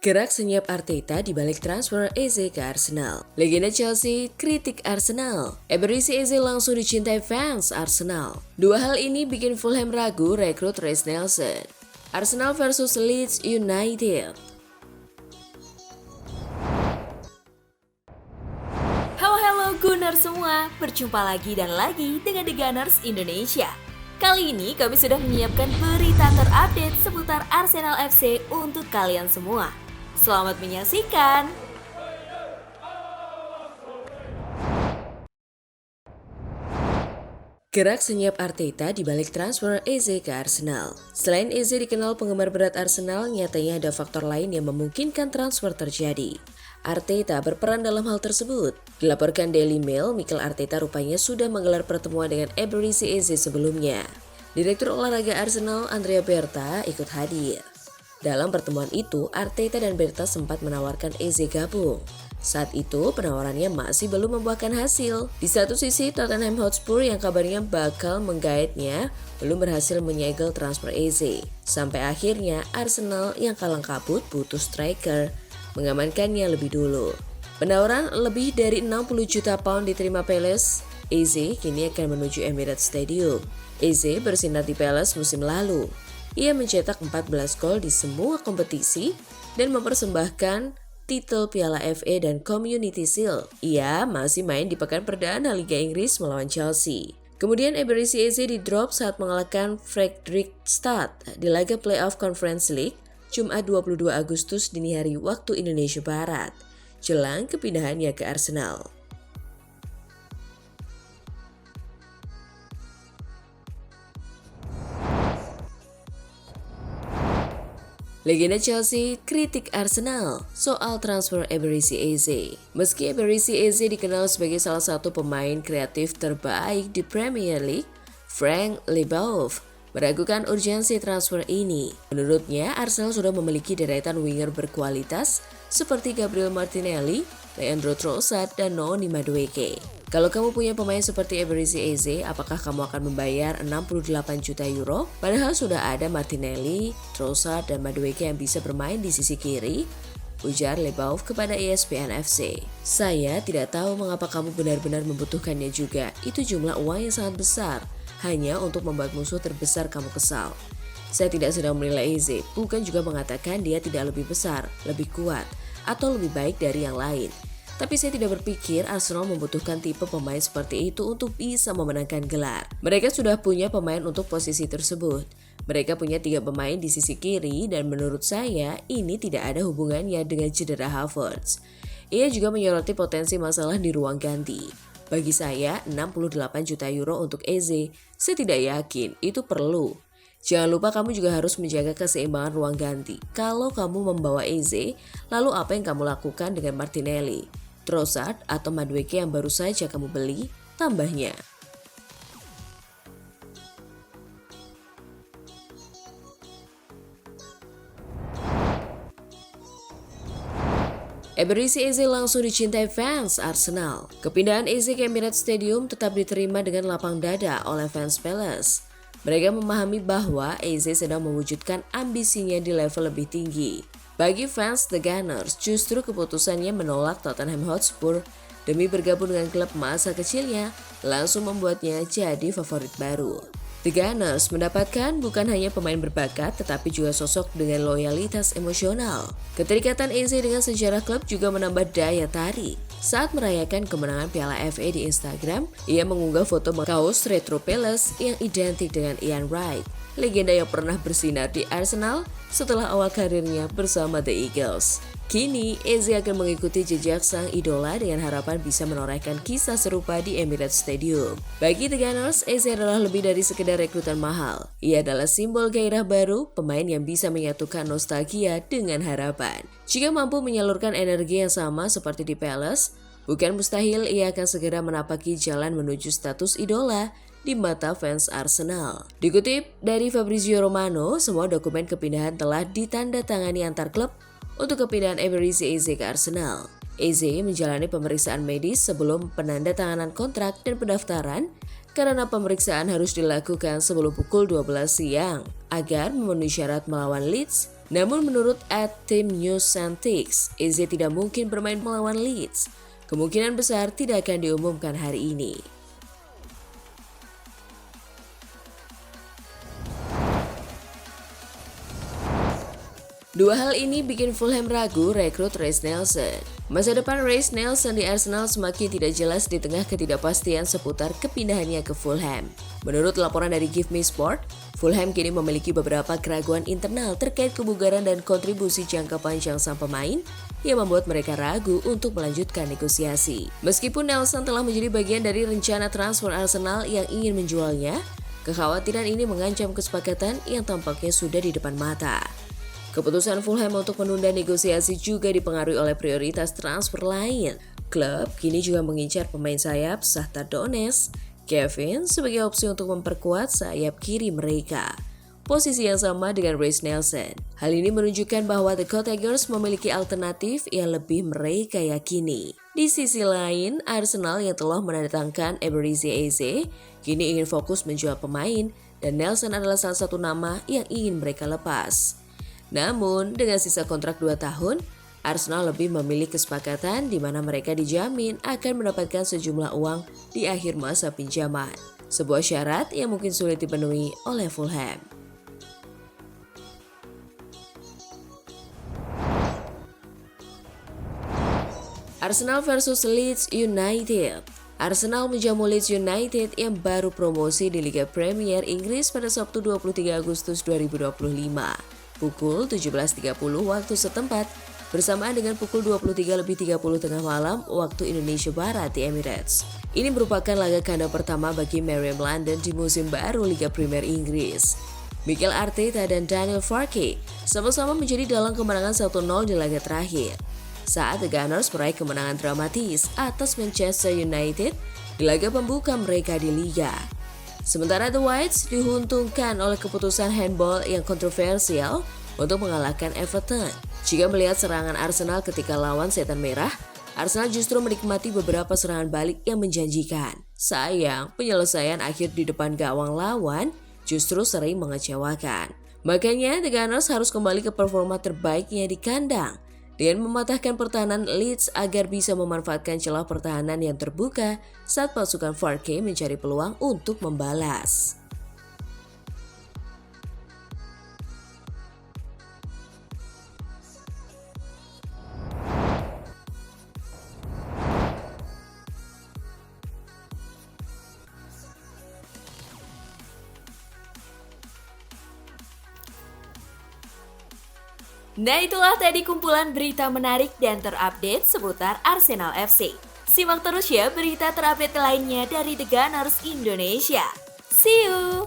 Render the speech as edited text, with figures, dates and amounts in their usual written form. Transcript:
Gerak senyap Arteta di balik transfer Eze ke Arsenal. Legenda Chelsea kritik Arsenal. Eberechi Eze langsung dicintai fans Arsenal. Dua hal ini bikin Fulham ragu rekrut Reiss Nelson. Arsenal versus Leeds United. Halo Gunners semua, berjumpa lagi dan lagi dengan The Gunners Indonesia. Kali ini kami sudah menyiapkan berita terupdate seputar Arsenal FC untuk kalian semua. Selamat menyaksikan! Gerak senyap Arteta di balik transfer Eze ke Arsenal. Selain Eze dikenal penggemar berat Arsenal, nyatanya ada faktor lain yang memungkinkan transfer terjadi. Arteta berperan dalam hal tersebut. Dilaporkan Daily Mail, Mikel Arteta rupanya sudah menggelar pertemuan dengan Eberechi Eze sebelumnya. Direktur olahraga Arsenal, Andrea Berta, ikut hadir. Dalam pertemuan itu, Arteta dan Berta sempat menawarkan Eze gabung. Saat itu, penawarannya masih belum membuahkan hasil. Di satu sisi, Tottenham Hotspur yang kabarnya bakal menggaetnya belum berhasil menyegel transfer Eze. Sampai akhirnya, Arsenal yang kalang kabut butuh striker, mengamankannya lebih dulu. Penawaran lebih dari 60 juta pound diterima Palace. Eze kini akan menuju Emirates Stadium. Eze bersinar di Palace musim lalu. Ia mencetak 14 gol di semua kompetisi dan mempersembahkan titel Piala FA dan Community Shield. Ia masih main di pekan perdana Liga Inggris melawan Chelsea. Kemudian Eberechi Eze di-drop saat mengalahkan Fredrikstad di laga playoff Conference League Jumat 22 Agustus dini hari waktu Indonesia Barat, jelang kepindahannya ke Arsenal. Legenda Chelsea kritik Arsenal soal transfer Eberechi Eze. Meski Eberechi Eze dikenal sebagai salah satu pemain kreatif terbaik di Premier League, Frank Leboeuf meragukan urgensi transfer ini. Menurutnya, Arsenal sudah memiliki deretan winger berkualitas seperti Gabriel Martinelli, Leandro Trossard, dan Noni Madueke. Kalau kamu punya pemain seperti Eberechi Eze, apakah kamu akan membayar 68 juta euro? Padahal sudah ada Martinelli, Trossard, dan Madueke yang bisa bermain di sisi kiri, ujar Leboeuf kepada ESPN FC. Saya tidak tahu mengapa kamu benar-benar membutuhkannya juga. Itu jumlah uang yang sangat besar, hanya untuk membuat musuh terbesar kamu kesal. Saya tidak sedang menilai Eze, bukan juga mengatakan dia tidak lebih besar, lebih kuat, atau lebih baik dari yang lain. Tapi saya tidak berpikir Arsenal membutuhkan tipe pemain seperti itu untuk bisa memenangkan gelar. Mereka sudah punya pemain untuk posisi tersebut. Mereka punya 3 pemain di sisi kiri dan menurut saya ini tidak ada hubungannya dengan cedera Havertz. Ia juga menyoroti potensi masalah di ruang ganti. Bagi saya 68 juta euro untuk Eze, saya tidak yakin itu perlu. Jangan lupa kamu juga harus menjaga keseimbangan ruang ganti. Kalau kamu membawa Eze, lalu apa yang kamu lakukan dengan Martinelli, Trossard, atau Madueke yang baru saja kamu beli? Tambahnya. Eberechi Eze langsung dicintai fans Arsenal. Kepindahan Eze ke Emirates Stadium tetap diterima dengan lapang dada oleh fans Palace. Mereka memahami bahwa Eze sedang mewujudkan ambisinya di level lebih tinggi. Bagi fans The Gunners, justru keputusannya menolak Tottenham Hotspur demi bergabung dengan klub masa kecilnya langsung membuatnya jadi favorit baru. The Gunners mendapatkan bukan hanya pemain berbakat tetapi juga sosok dengan loyalitas emosional. Keterikatan Eze dengan sejarah klub juga menambah daya tarik. Saat merayakan kemenangan Piala FA di Instagram, ia mengunggah foto kaos retro Palace yang identik dengan Ian Wright, legenda yang pernah bersinar di Arsenal setelah awal karirnya bersama The Eagles. Kini, Eze akan mengikuti jejak sang idola dengan harapan bisa menorehkan kisah serupa di Emirates Stadium. Bagi The Gunners, Eze adalah lebih dari sekedar rekrutan mahal. Ia adalah simbol gairah baru, pemain yang bisa menyatukan nostalgia dengan harapan. Jika mampu menyalurkan energi yang sama seperti di Palace, bukan mustahil ia akan segera menapaki jalan menuju status idola di mata fans Arsenal. Dikutip dari Fabrizio Romano, semua dokumen kepindahan telah ditandatangani antar klub untuk kepindahan Eberechi Eze ke Arsenal. Eze menjalani pemeriksaan medis sebelum penandatanganan kontrak dan pendaftaran karena pemeriksaan harus dilakukan sebelum pukul 12 siang agar memenuhi syarat melawan Leeds Namun menurut @Team News Santix, Eze tidak mungkin bermain melawan Leeds. Kemungkinan besar tidak akan diumumkan hari ini. Dua hal ini bikin Fulham ragu rekrut Reiss Nelson. Masa depan Reiss Nelson di Arsenal semakin tidak jelas di tengah ketidakpastian seputar kepindahannya ke Fulham. Menurut laporan dari Give Me Sport, Fulham kini memiliki beberapa keraguan internal terkait kebugaran dan kontribusi jangka panjang sang pemain yang membuat mereka ragu untuk melanjutkan negosiasi. Meskipun Nelson telah menjadi bagian dari rencana transfer Arsenal yang ingin menjualnya, kekhawatiran ini mengancam kesepakatan yang tampaknya sudah di depan mata. Keputusan Fulham untuk menunda negosiasi juga dipengaruhi oleh prioritas transfer lain. Klub kini juga mengincar pemain sayap Shakhtar Donetsk, Kevin sebagai opsi untuk memperkuat sayap kiri mereka. Posisi yang sama dengan Reiss Nelson. Hal ini menunjukkan bahwa The Cottagers memiliki alternatif yang lebih mereka yakini. Di sisi lain, Arsenal yang telah menandatangkan Eberechi Eze kini ingin fokus menjual pemain dan Nelson adalah salah satu nama yang ingin mereka lepas. Namun, dengan sisa kontrak 2 tahun, Arsenal lebih memilih kesepakatan di mana mereka dijamin akan mendapatkan sejumlah uang di akhir masa pinjaman. Sebuah syarat yang mungkin sulit dipenuhi oleh Fulham. Arsenal versus Leeds United. Arsenal menjamu Leeds United yang baru promosi di Liga Premier Inggris pada Sabtu 23 Agustus 2025. Pukul 17.30 waktu setempat bersamaan dengan pukul 23.30 tengah malam waktu Indonesia Barat di Emirates. Ini merupakan laga kandang pertama bagi Meriam London di musim baru Liga Premier Inggris. Mikel Arteta dan Daniel Farke sama-sama menjadi dalang kemenangan 1-0 di laga terakhir. Saat The Gunners meraih kemenangan dramatis atas Manchester United di laga pembuka mereka di Liga. Sementara The Whites diuntungkan oleh keputusan handball yang kontroversial untuk mengalahkan Everton. Jika melihat serangan Arsenal ketika lawan Setan Merah, Arsenal justru menikmati beberapa serangan balik yang menjanjikan. Sayang, penyelesaian akhir di depan gawang lawan justru sering mengecewakan. Makanya The Gunners harus kembali ke performa terbaiknya di kandang dengan mematahkan pertahanan Leeds agar bisa memanfaatkan celah pertahanan yang terbuka saat pasukan Farke mencari peluang untuk membalas. Nah, itulah tadi kumpulan berita menarik dan terupdate seputar Arsenal FC. Simak terus ya berita terupdate lainnya dari The Gunners Indonesia. See you!